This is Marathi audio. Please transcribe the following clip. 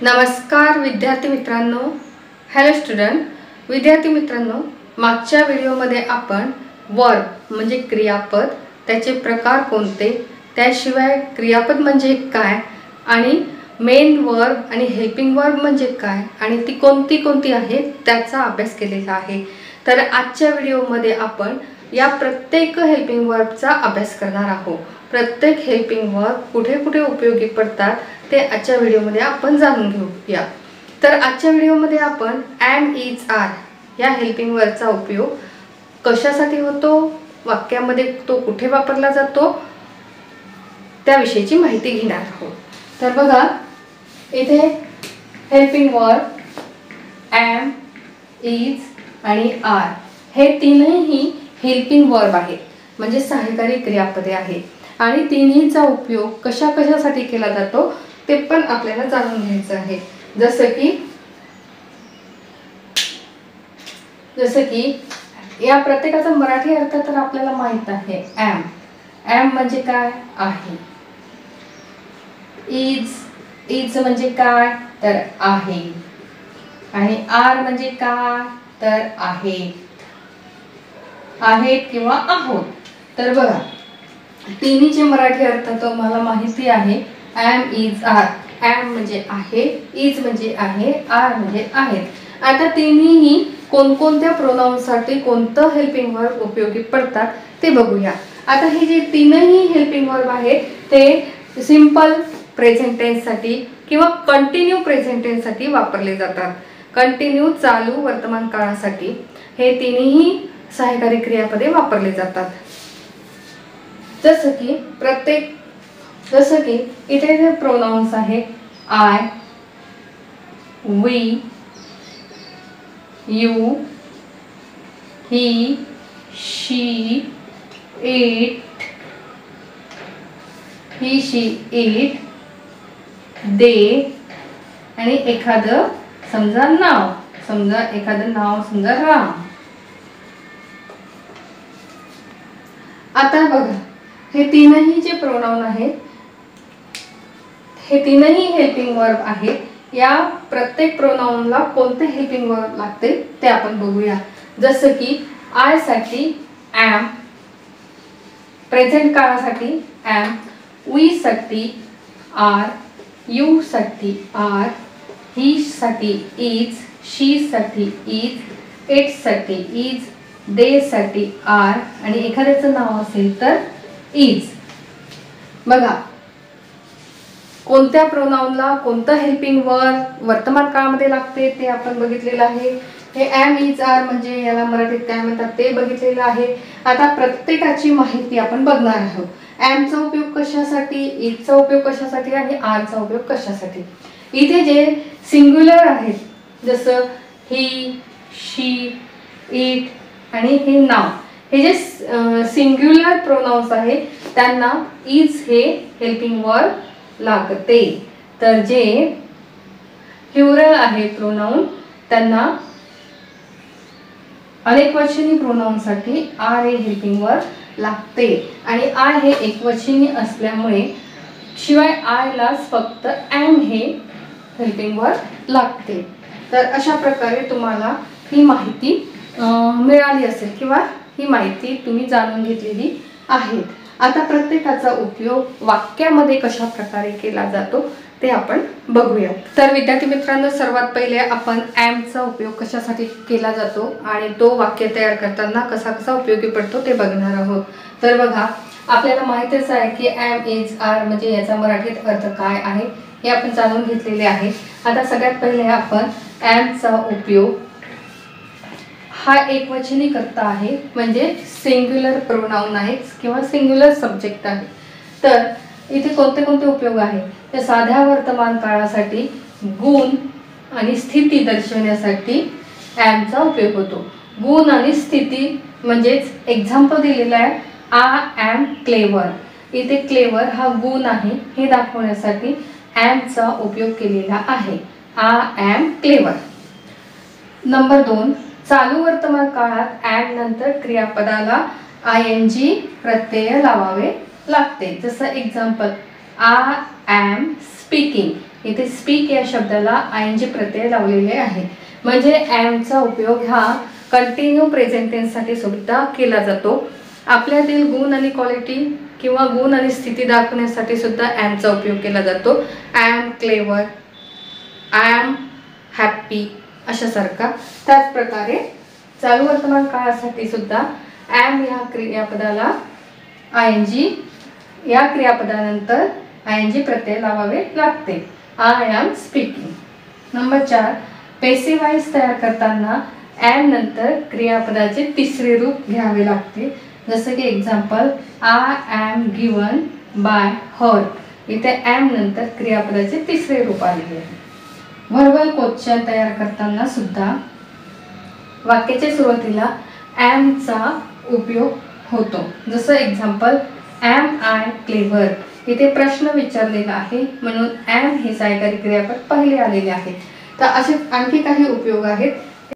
नमस्कार विद्यार्थी मित्रांनो. Hello student. विद्यार्थी मित्रांनो, मागच्या व्हिडिओमध्ये आपण वर्ब म्हणजे क्रियापद, त्याचे प्रकार कोणते, त्याशिवाय क्रियापद म्हणजे काय आणि मेन वर्ब आणि हेल्पिंग वर्ब म्हणजे काय आणि ती कोणती कोणती आहेत त्याचा अभ्यास केलेला आहे. तर आजच्या व्हिडिओमध्ये आपण या प्रत्येक हेल्पिंग वर्बचा अभ्यास करणार आहोत. प्रत्येक हेल्पिंग वर्ब कुठे कुठे उपयोगी पडतात ते आजच्या व्हिडिओमध्ये आपण जाणून घेऊया. तर आजच्या व्हिडिओमध्ये आपण एम इज आर या हेल्पिंग वर्बचा उपयोग कशासाठी होतो, वाक्यामध्ये तो कुठे वापरला जातो त्याविषयीची माहिती घेणार आहोत. तर बघा, इथे हेल्पिंग वर्ब एम, इज आणि आर हे तीनही हेल्पिंग वर्ब आहेत, म्हणजे सहाय्यकारी क्रियापदे आहेत आणि तिन्हीचा उपयोग कशासाठी केला जातो ते पण आपल्याला जाणून घ्यायचं आहे. जसं की या प्रत्येकाचा मराठी अर्थ तर आपल्याला माहित आहे. एम, एम म्हणजे काय आहे. इज म्हणजे काय तर आहे आणि आर म्हणजे काय तर आहेत किंवा आहोत. तर बघा, तिन्हीचे मराठी अर्थ तर मला माहिती आहे. एम इज आर, एम म्हणजे आहे, इज म्हणजे आहे, आर म्हणजे आहेत. आता तिन्हीही कोणकोणत्या प्रोनाउनसाठी कोणतं हेल्पिंग वर्ब उपयोगी पडतात ते बघूया. आता हे जे तीनही हेल्पिंग वर्ब आहेत ते सिंपल प्रेझेंट टेन्ससाठी किंवा कंटिन्यू प्रेझेंट टेन्ससाठी वापरले जातात. कंटिन्यू चालू वर्तमान काळासाठी हे तिन्ही सहाय्यकारी क्रियापदे वापरले जातात. जसं की इथे जे प्रोनाउन्स आहेत I, we, you, he, she, it, they आणि एखादं समजा नाव, समजा राम. आता बघा, हे तीनही जे प्रोनाउन आहेत हे तीनही हेल्पिंग वर्ब आहेत. या प्रत्येक प्रोनाउनला कोणते हेल्पिंग वर्ब लागते ते आपण बघूया. जसं की आय साठी एम, प्रेझेंट काळासाठी एम, वी साठी आर, यू साठी आर, ही साठी इज, शी साठी इज, इट साठी इज, दे साठी आर आणि एखाद्याचं नाव असेल तर इज. बघा, कोणत्या प्रोनाउनला कोणतं हेल्पिंग वर्ब वर्तमान काळामध्ये लागते ते आपण बघितलेलं आहे. हे एम इज आर म्हणजे याला मराठीत काय म्हणतात ते बघितलेलं आहे. आता प्रत्येकाची माहिती आपण बघणार आहोत. एमचा उपयोग कशासाठी, इजचा उपयोग कशासाठी आणि आरचा उपयोग कशासाठी. इथे जे सिंग्युलर आहेत जसं ही, शी, इट आणि हे नाव, हे जे सिंग्युलर प्रोनाउन्स आहेत त्यांना इज हे हेल्पिंग वर्ब लागते. तर जे प्लुरल आहे प्रोनाउन त्यांना अनेकवचनी प्रोनाउनसाठी आर हे हेल्पिंग वर्ब लागते आणि आय हे एकवचनी असल्यामुळे शिवाय आयलाच फक्त एम हे हेल्पिंग वर्ब लागते. तर अशा प्रकारे तुम्हाला ही माहिती मिळाली असेल किंवा ही माहिती तुम्ही जाणून घेतलेली आहे. आता प्रत्येकाचा उपयोग वाक्यामध्ये कशा प्रकारे केला जातो ते आपण बघूया. तर विद्यार्थी मित्रांनो, सर्वात पहिले आपण एमचा उपयोग कशासाठी केला जातो आणि तो वाक्य तयार करताना कसा उपयोगी पडतो ते बघणार आहोत. तर बघा, आपल्याला माहितीच आहे की एम इज आर म्हणजे याचा मराठीत अर्थ काय आहे हे आपण जाणून घेतलेले आहे. आता सगळ्यात पहिले आपण एमचा उपयोग हा एकवचनी करता आहे, म्हणजे सिंग्युलर प्रोनाउन आहे किंवा सिंग्युलर सब्जेक्ट आहे. तर इथे कोणते उपयोग आहे तर साध्या वर्तमान काळासाठी गुण आणि स्थिती दर्शवण्यासाठी एमचा उपयोग होतो. गुण आणि स्थिती म्हणजेच एक्झाम्पल दिलेलं आहे आय एम क्लेवर. इथे क्लेवर हा गुण आहे हे दाखवण्यासाठी एमचा उपयोग केलेला आहे. I am clever. नंबर 2, चालू वर्तमान काळात एम नंतर क्रियापदाला आयएनजी प्रत्यय लावावे लागते. जसं एक्झाम्पल आय एम स्पीकिंग. इथे स्पीक या शब्दाला ING प्रत्यय लावलेले आहे. म्हणजे ॲमचा उपयोग हा कंटिन्यू प्रेझेंट टेन्ससाठी सुद्धा केला जातो. आपल्यातील गुण आणि क्वालिटी किंवा गुण आणि स्थिती दाखवण्यासाठी सुद्धा ॲमचा उपयोग केला जातो. I am clever, I am happy अशासारखा. त्याचप्रकारे चालू वर्तमान काळासाठी सुद्धा ॲम या क्रियापदाला ING या क्रियापदानंतर ING प्रत्यय लावावे लागते. I am speaking. Number 4, passive voice तयार करताना ॲम नंतर क्रियापदाचे तिसरे रूप घ्यावे लागते. जसं की example, I am given by her. इथे ॲम नंतर क्रियापदाचे तिसरे रूप आलेले आहे. व्हर्बल क्वेश्चन तयार करताना सुद्धा वाक्याच्या सुरुवातीला ॲमचा उपयोग होतो. जसं एक्झाम्पल, ॲम आय क्लेवर. इथे प्रश्न विचारलेला आहे म्हणून ॲम हे सहाय्यकारी क्रियापद पहिले आलेले आहे. तर असे आणखी काही उपयोग आहेत